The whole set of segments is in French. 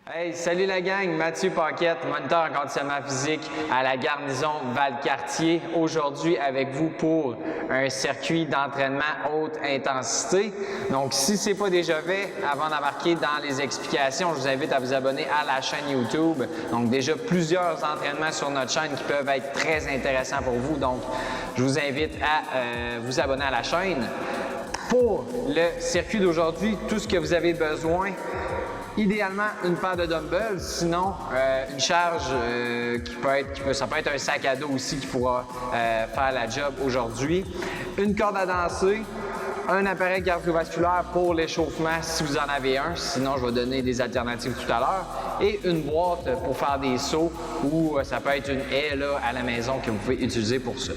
Hey, salut la gang, Mathieu Paquette, moniteur en conditionnement physique à la garnison Valcartier. Aujourd'hui avec vous pour un circuit d'entraînement haute intensité. Donc si ce n'est pas déjà fait, avant d'embarquer dans les explications, je vous invite à vous abonner à la chaîne YouTube. Donc déjà plusieurs entraînements sur notre chaîne qui peuvent être très intéressants pour vous. Donc je vous invite à vous abonner à la chaîne. Pour le circuit d'aujourd'hui, tout ce que vous avez besoin, idéalement, une paire de dumbbells, sinon une charge ça peut être un sac à dos aussi qui pourra faire la job aujourd'hui. Une corde à danser, un appareil cardiovasculaire pour l'échauffement si vous en avez un, sinon je vais donner des alternatives tout à l'heure, et une boîte pour faire des sauts ou ça peut être une haie là, à la maison que vous pouvez utiliser pour ça.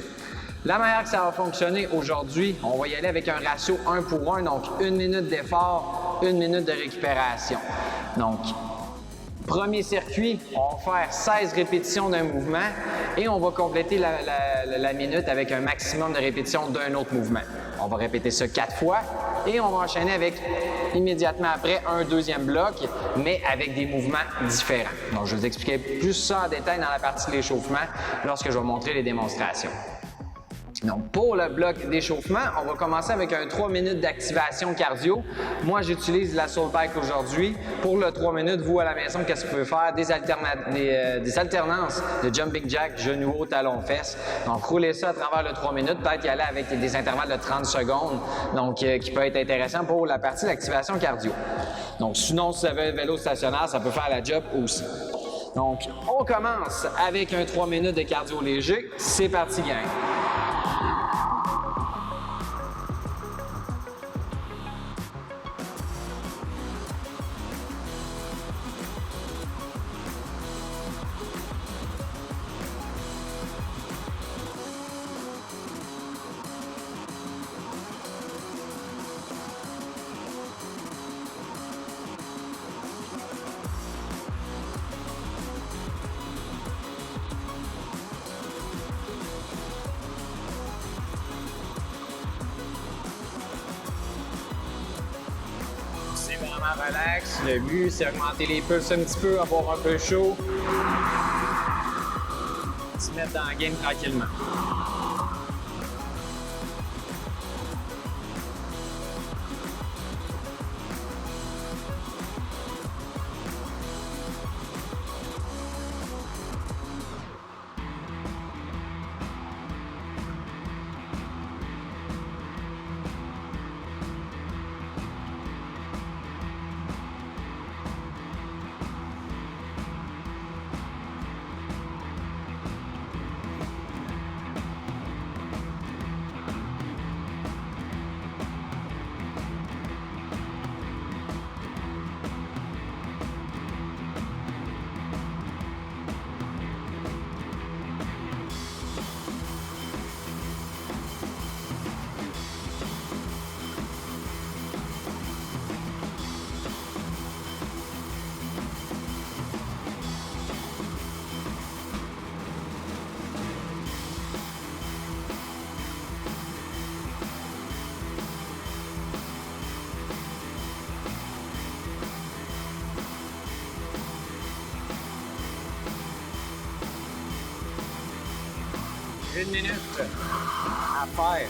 La manière que ça va fonctionner aujourd'hui, on va y aller avec un ratio 1 pour 1, donc 1 minute d'effort, 1 minute de récupération. Donc, premier circuit, on va faire 16 répétitions d'un mouvement et on va compléter la minute avec un maximum de répétitions d'un autre mouvement. On va répéter ça 4 fois et on va enchaîner avec, immédiatement après, un deuxième bloc, mais avec des mouvements différents. Donc, je vais vous expliquer plus ça en détail dans la partie de l'échauffement lorsque je vais montrer les démonstrations. Donc, pour le bloc d'échauffement, on va commencer avec un 3 minutes d'activation cardio. Moi, j'utilise la Soul Bike aujourd'hui. Pour le 3 minutes, vous, à la maison, qu'est-ce que vous pouvez faire? Des alternances de jumping jack, genou haut, talon fesses. Donc, roulez ça à travers le 3 minutes. Peut-être y aller avec des intervalles de 30 secondes, donc qui peut être intéressant pour la partie d'activation cardio. Donc, sinon, si vous avez un vélo stationnaire, ça peut faire la job aussi. Donc, on commence avec un 3 minutes de cardio léger. C'est parti, gang! C'est vraiment relax. Le but, c'est augmenter les pulses un petit peu, avoir un peu chaud. Se mettre dans le game tranquillement. Une minute à faire.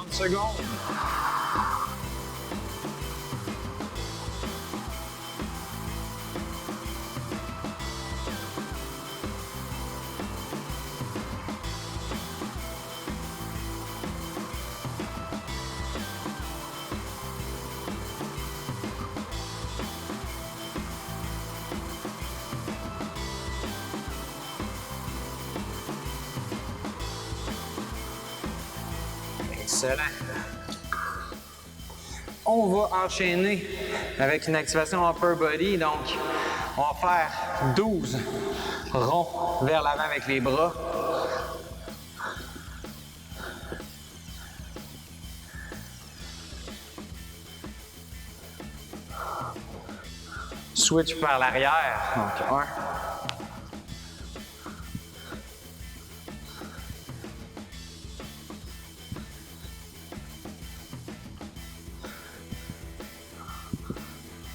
Secondes. Excellent. On va enchaîner avec une activation upper body. Donc, on va faire 12 rond vers l'avant avec les bras. Switch par l'arrière. Donc, 1.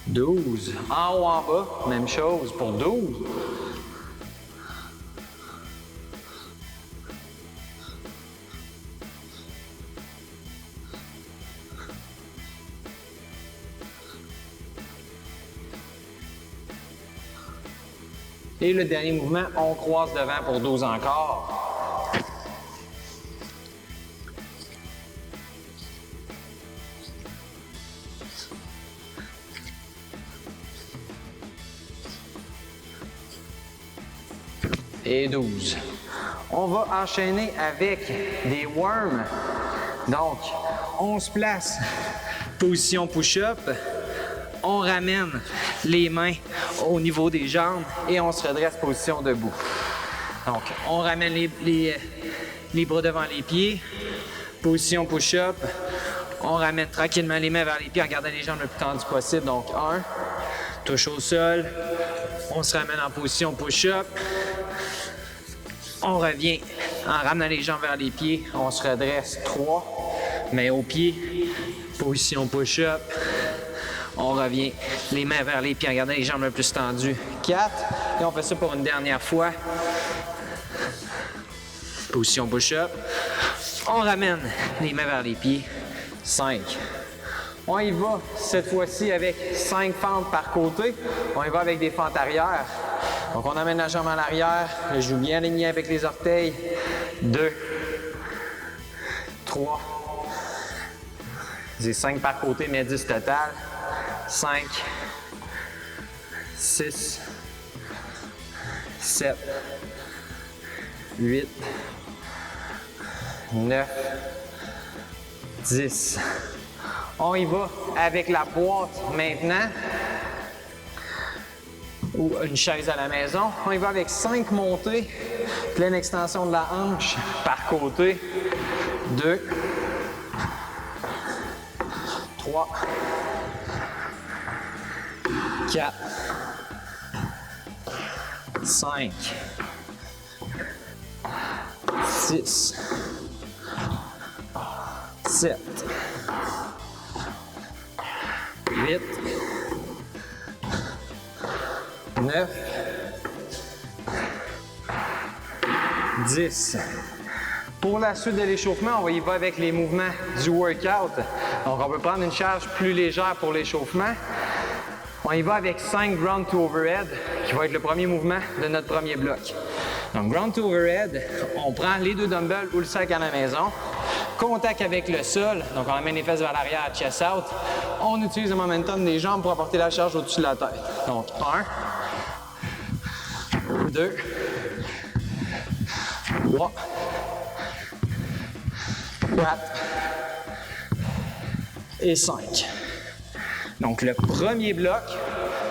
« 12. En haut, en bas, même chose pour 12. Et le dernier mouvement, on croise devant pour 12 encore. Et 12. On va enchaîner avec des worms. Donc, on se place, position push-up. On ramène les mains au niveau des jambes et on se redresse position debout. Donc, on ramène les bras devant les pieds, position push-up. On ramène tranquillement les mains vers les pieds en gardant les jambes le plus tendues possible. Donc, 1, touche au sol. On se ramène en position push-up. On revient en ramenant les jambes vers les pieds. On se redresse. 3, mains aux pieds, position push-up. On revient les mains vers les pieds en gardant les jambes le plus tendues. 4. Et on fait ça pour une dernière fois. Position push-up. On ramène les mains vers les pieds. 5. On y va cette fois-ci avec 5 fentes par côté. On y va avec des fentes arrière. Donc on amène la jambe en arrière. Le genou bien aligné avec les orteils. 2. 3. C'est 5 par côté, mais 10 total. 5, 6, 7, 8, 9, 10. On y va avec la boîte maintenant ou une chaise à la maison. On y va avec 5 montées, pleine extension de la hanche par côté. 2, 3, 4, 5, 6, 7, 8, 9, 10. Pour la suite de l'échauffement, on va y va avec les mouvements du workout. Donc, on peut prendre une charge plus légère pour l'échauffement. On y va avec 5 ground to overhead, qui va être le premier mouvement de notre premier bloc. Donc, ground to overhead, on prend les 2 dumbbells ou le sac à la maison. Contact avec le sol, donc on amène les fesses vers l'arrière, chest out. On utilise le momentum des jambes pour apporter la charge au-dessus de la tête. Donc, 1, 2, 3, 4 et 5. Donc, le premier bloc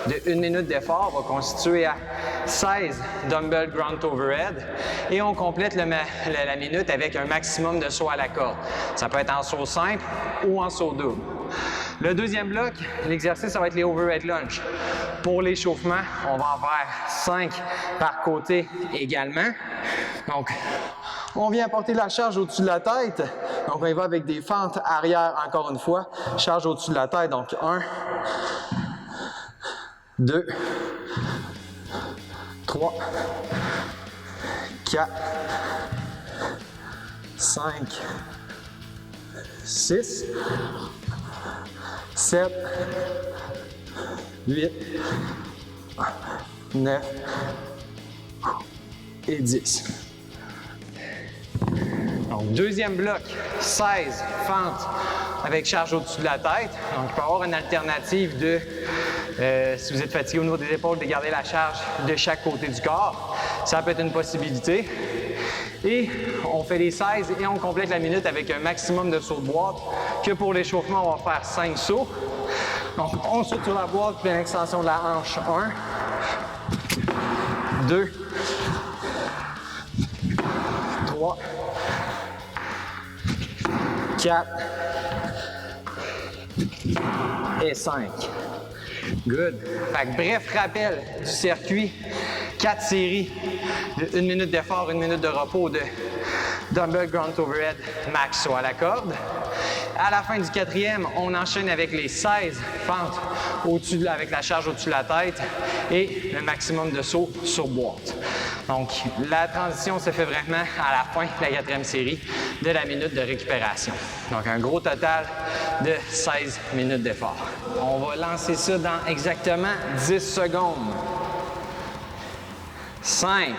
de 1 minute d'effort va constituer à 16 dumbbell ground overhead et on complète la minute avec un maximum de sauts à la corde. Ça peut être en saut simple ou en saut double. Le deuxième bloc, l'exercice, ça va être les overhead lunge. Pour l'échauffement, on va en faire 5 par côté également. Donc, on vient apporter la charge au-dessus de la tête. Donc, on y va avec des fentes arrière encore une fois. Charge au-dessus de la tête. Donc, 1, 2, 3, 4, 5, 6, 7, 8, 9 et 10. Donc, deuxième bloc, 16 fentes avec charge au-dessus de la tête. Donc, il peut y avoir une alternative de, si vous êtes fatigué au niveau des épaules, de garder la charge de chaque côté du corps. Ça peut être une possibilité. Et on fait les 16 et on complète la minute avec un maximum de sauts de boîte. Que pour l'échauffement, on va faire 5 sauts. Donc, on saute sur la boîte, pleine extension de la hanche. 1, 2, 3, 4 et 5. Good. Fait que bref rappel du circuit. 4 séries de 1 minute d'effort, 1 minute de repos de dumbbell grunt overhead max sur la corde. À la fin du 4e, on enchaîne avec les 16 fentes avec la charge au-dessus de la tête et le maximum de sauts sur boîte. Donc, la transition se fait vraiment à la fin de la 4e série de la minute de récupération. Donc, un gros total de 16 minutes d'effort. On va lancer ça dans exactement 10 secondes. 5,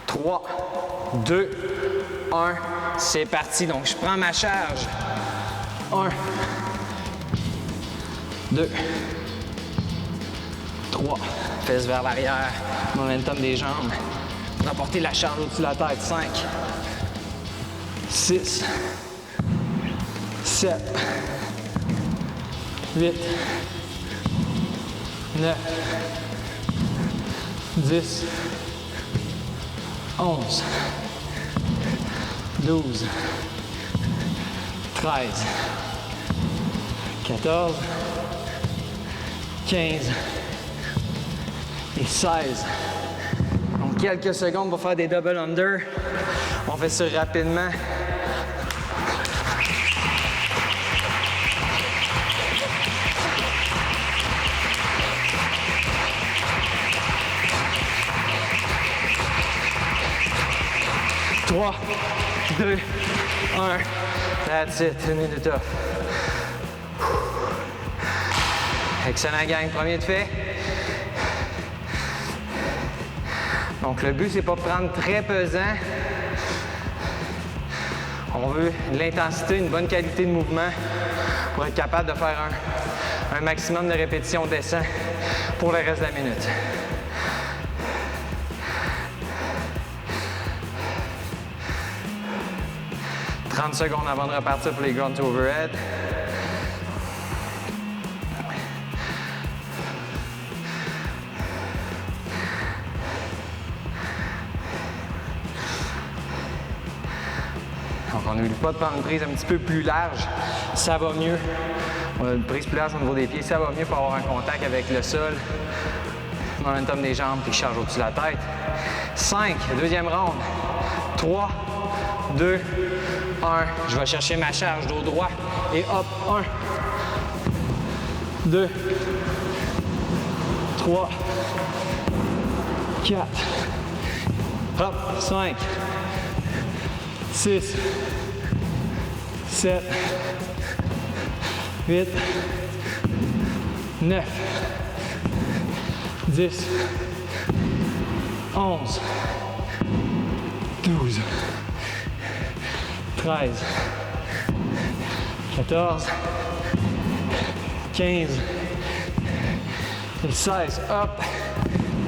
3, 2, 1, c'est parti. Donc, je prends ma charge. 1, 2, 3, fesses vers l'arrière, momentum des jambes. Rapporter la charge au-dessus de la tête. 5, 6, 7, 8, 9, 10, 11, 12, 13, 14, 15 et 16. Donc, quelques secondes pour faire des double under. On fait ça rapidement. Trois, 2, 1. That's it. 1 minute off. Excellent, gang. Premier de fait. Donc, le but, c'est pas de prendre très pesant. On veut de l'intensité, une bonne qualité de mouvement pour être capable de faire un maximum de répétitions décent pour le reste de la minute. « 30 secondes avant de repartir pour les grunt overhead. Donc, on n'oublie pas de prendre une prise un petit peu plus large. Ça va mieux. On a une prise plus large au niveau des pieds. Ça va mieux pour avoir un contact avec le sol. Momentum des jambes, puis charge au-dessus de la tête. 5, deuxième ronde. 3, 2, 1. Je vais chercher ma charge dos droit. Et hop, 1, 2, 3, 4, hop, 5, 6, 7, 8, 9, 10, 11, 12, 13, 14, 15 et 16. Hop!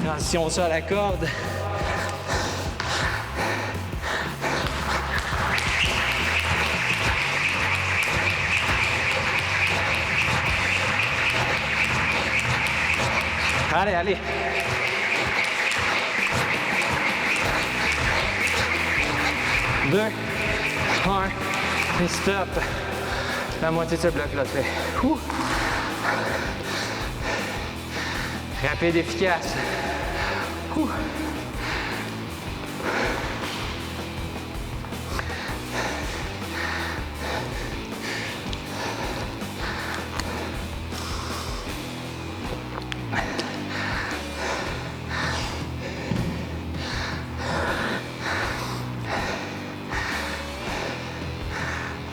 Transition ça à la corde. Allez, allez. Deux, un, et stop. La moitié de ce bloc-là fait. Ouh. Rapide, efficace. Ouh.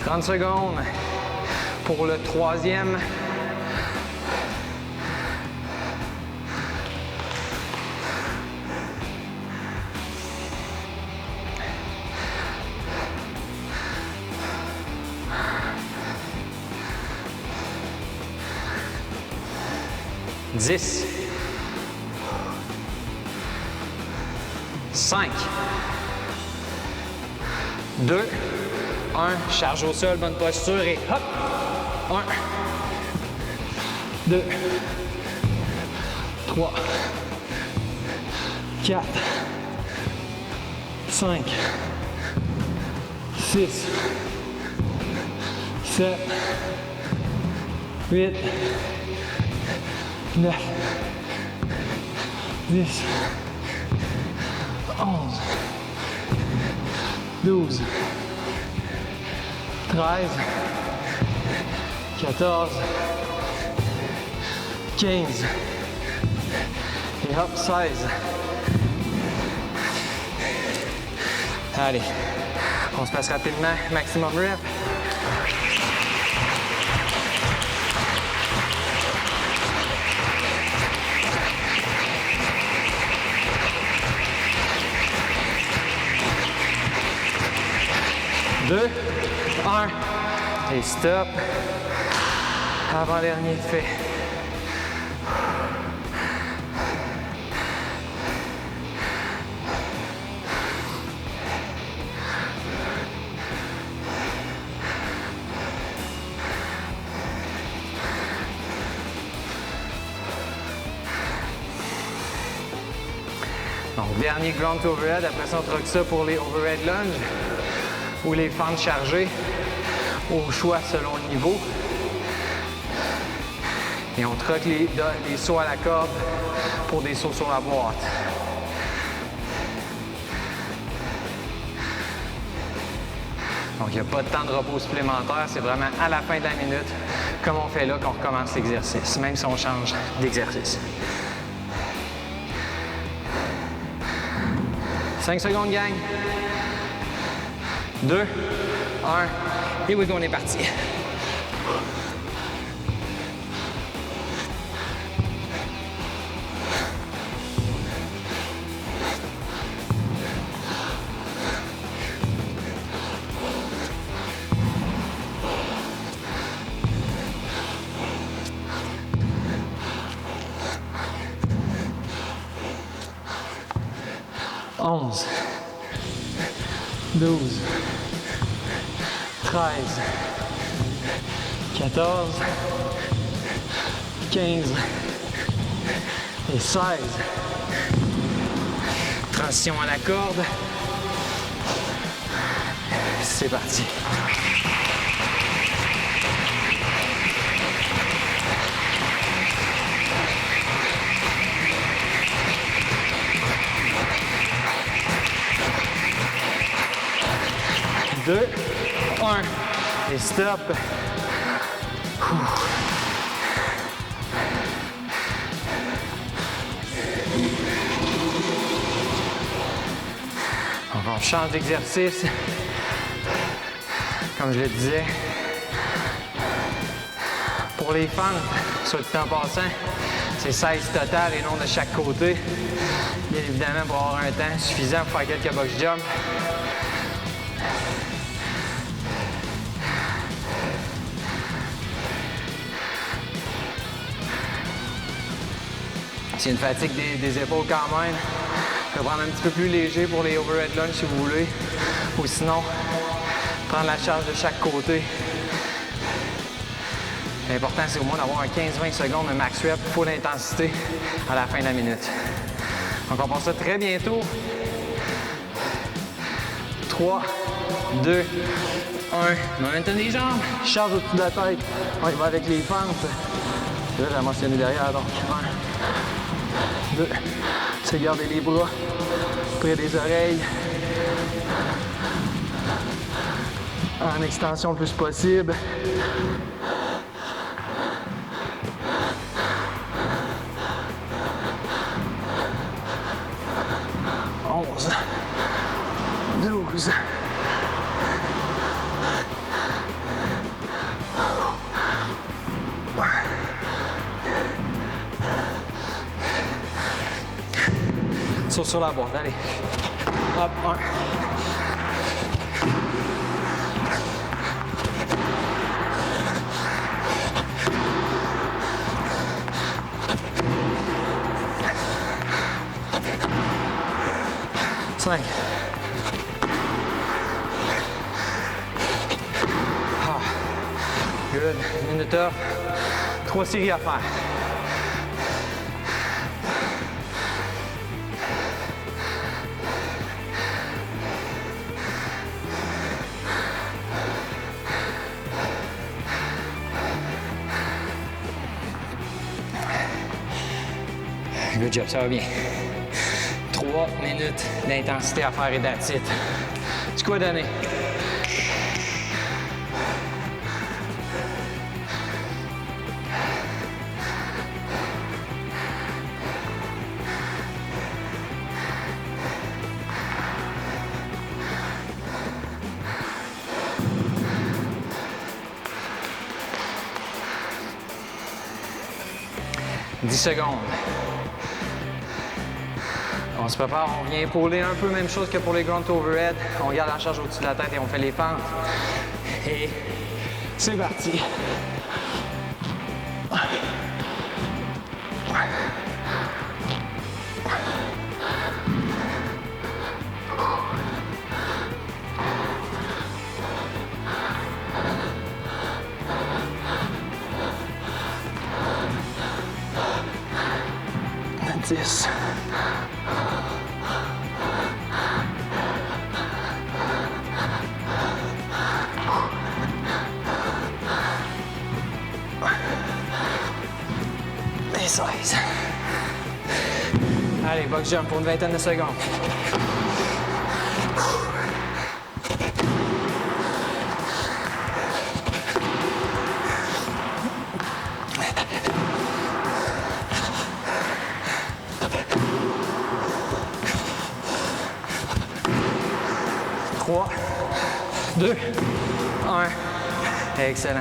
« 30 secondes pour le troisième. « 10, 5, 2, 1, charge au sol, bonne posture et hop! 1, 2, 3, 4, 5, 6, 7, 8, 9, 10, 11, 12, 13, 14, 15, et hop, 16. Allez, on se passe rapidement, maximum rep. Deux, un, et stop. Avant-dernier fait. Donc, dernier ground to overhead. Après ça, on troque ça pour les overhead lunge ou les fentes chargées, au choix selon le niveau. Et on troque les sauts à la corde pour des sauts sur la boîte. Donc, il n'y a pas de temps de repos supplémentaire. C'est vraiment à la fin de la minute, comme on fait là, qu'on recommence l'exercice, même si on change d'exercice. 5 secondes, gang. 2, 1, et oui, on est parti. Onze, 12, 13, 14, 15 et 16. Transition à la corde. C'est parti. Deux, un, et stop. Donc on change d'exercice. Comme je le disais, pour les fentes, soit tout en passant, c'est 16 total et non de chaque côté. Bien évidemment, pour avoir un temps suffisant pour faire quelques box jumps. C'est une fatigue des épaules quand même. Je vais prendre un petit peu plus léger pour les overhead lunge si vous voulez. Ou sinon, prendre la charge de chaque côté. L'important, c'est au moins d'avoir un 15-20 secondes de max rep, full intensité à la fin de la minute. Donc, on passe ça très bientôt. 3, 2, 1. Momentum des jambes. Charge au-dessus de la tête. On y va avec les fentes. Là, j'ai mentionné derrière, donc 1, 2. C'est garder les bras près des oreilles. En extension le plus possible. Onze, 12. Sur la boîte, allez. Hop, 1. 5. Good. Minute off. 3 séries à faire. Good job, ça va bien. 3 minutes d'intensité à faire et that's it. Tu quoi donner? « 10 secondes. On se prépare, on vient épauler un peu, même chose que pour les grunt overhead. On garde la charge au-dessus de la tête et on fait les fentes. Et c'est parti. This. Et 16. Allez, box jump pour une vingtaine de secondes. Trois, 2, 1. Excellent.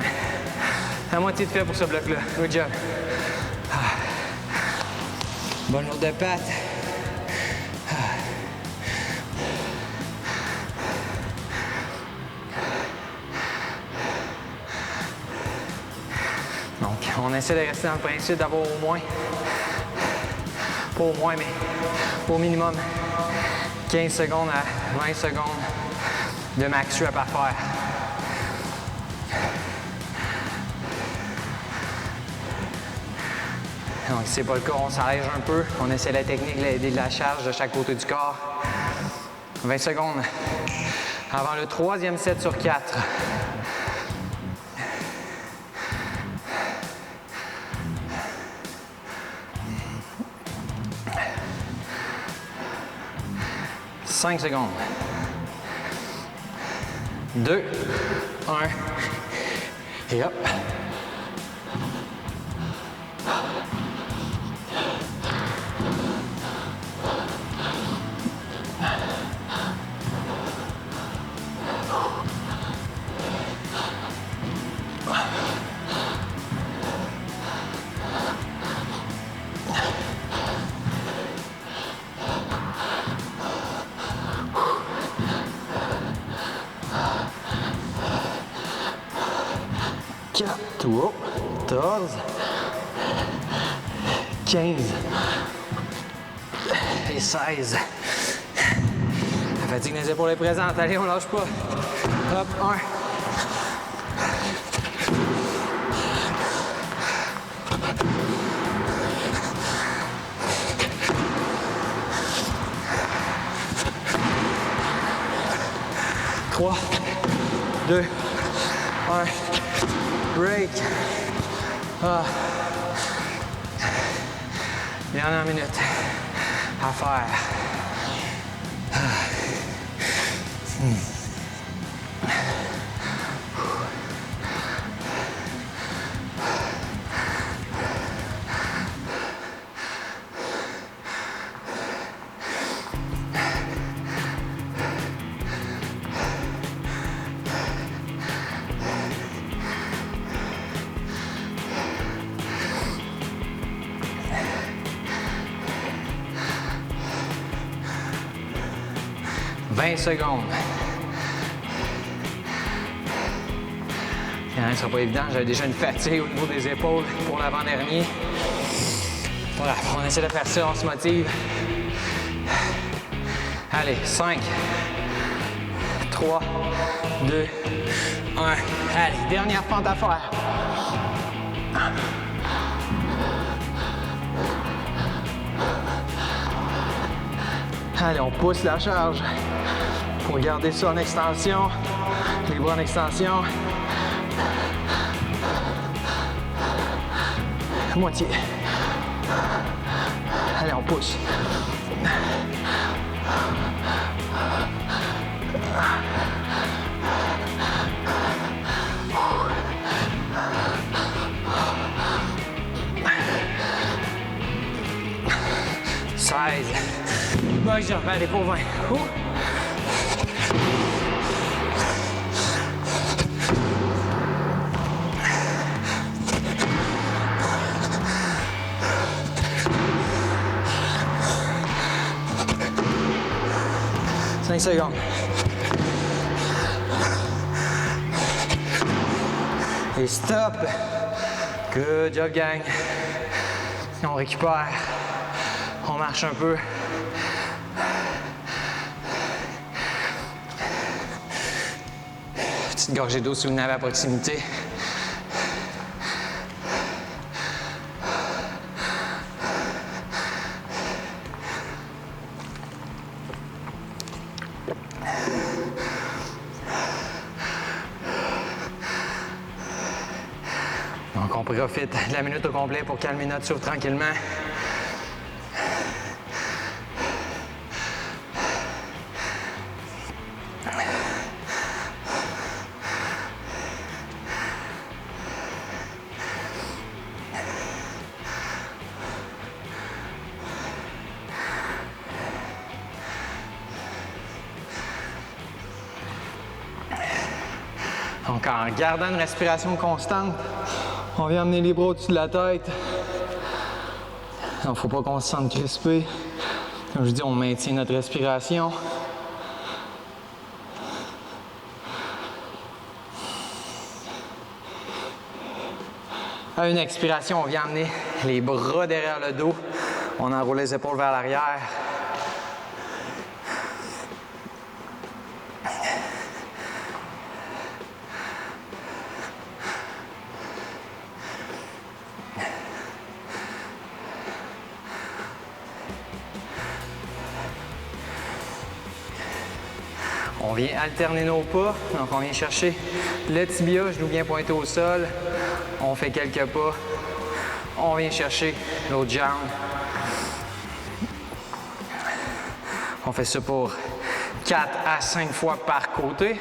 À moitié de fait pour ce bloc-là. Good job. Bonne lourde de patte. Donc, on essaie de rester dans le principe d'avoir au moins, pas au moins, mais au minimum 15 secondes à 20 secondes de max rep à faire. Donc, si ce n'est pas le cas, on s'allège un peu. On essaie la technique de la charge de chaque côté du corps. 20 secondes avant le troisième set sur 4. « 5 secondes. 2, 1, et hop. Wow, 14, 15 et 16. La fatigue des épaules est présente. Allez, on lâche pas. Hop, 1. Trois, 2, 1. Break. Dernière minute à faire. 20 secondes. Ce ne sera pas évident, j'avais déjà une fatigue au niveau des épaules pour l'avant-dernier. Voilà, on essaie de faire ça, on se motive. Allez, 5, 3, 2, 1. Allez, dernière fente à faire. Allez, on pousse la charge pour garder ça en extension, les bras en extension. Moitié. Allez, on pousse. Box jump, allez pour 20. 5 secondes. Et stop. Good job, gang. On récupère. On marche un peu. Petite gorgée d'eau si vous en avez à proximité. Donc on profite de la minute au complet pour calmer notre souffle tranquillement. Donc en gardant une respiration constante, on vient amener les bras au-dessus de la tête. Il ne faut pas qu'on se sente crispé. Comme je dis, on maintient notre respiration. À une expiration, on vient amener les bras derrière le dos. On enroule les épaules vers l'arrière. On vient alterner nos pas, donc on vient chercher le tibia, genou bien pointé au sol. On fait quelques pas. On vient chercher l'autre jambe. On fait ça pour 4 à 5 fois par côté.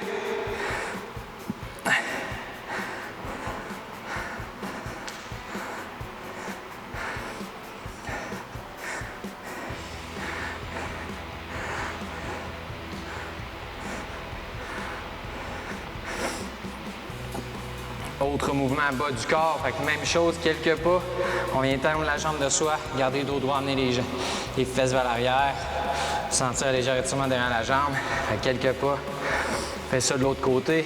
Autre mouvement bas du corps, fait que même chose, quelques pas. On vient tendre la jambe de soi, garder le dos droit, amener les fesses vers l'arrière, sentir un léger étirement derrière la jambe. Fait que quelques pas. Fais ça de l'autre côté.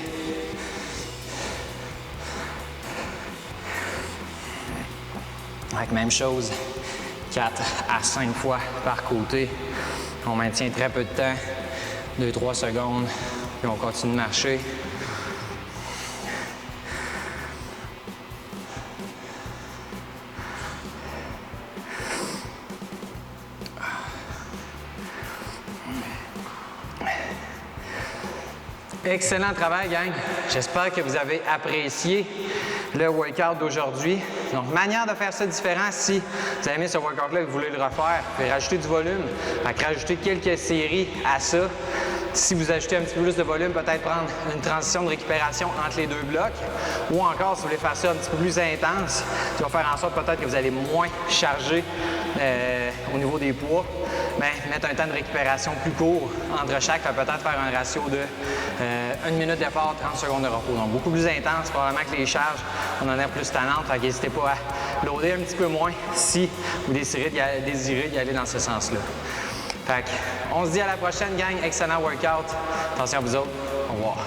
Fait que même chose, 4 à 5 fois par côté. On maintient très peu de temps, 2-3 secondes, puis on continue de marcher. Excellent travail, gang. J'espère que vous avez apprécié le workout d'aujourd'hui. Donc, manière de faire ça différent, si vous avez aimé ce workout-là et que vous voulez le refaire, vous pouvez rajouter du volume, rajouter quelques séries à ça. Si vous ajoutez un petit peu plus de volume, peut-être prendre une transition de récupération entre les deux blocs. Ou encore, si vous voulez faire ça un petit peu plus intense, ça va faire en sorte peut-être que vous allez moins charger au niveau des poids. Bien, mettre un temps de récupération plus court entre chaque, peut-être faire un ratio de 1 minute d'effort, 30 secondes de repos. Donc, beaucoup plus intense, probablement que les charges, on en a plus tannantes. Donc, n'hésitez pas à loader un petit peu moins si vous désirez d'y aller dans ce sens-là. Fait qu'on se dit à la prochaine, gang. Excellent workout. Attention à vous autres. Au revoir.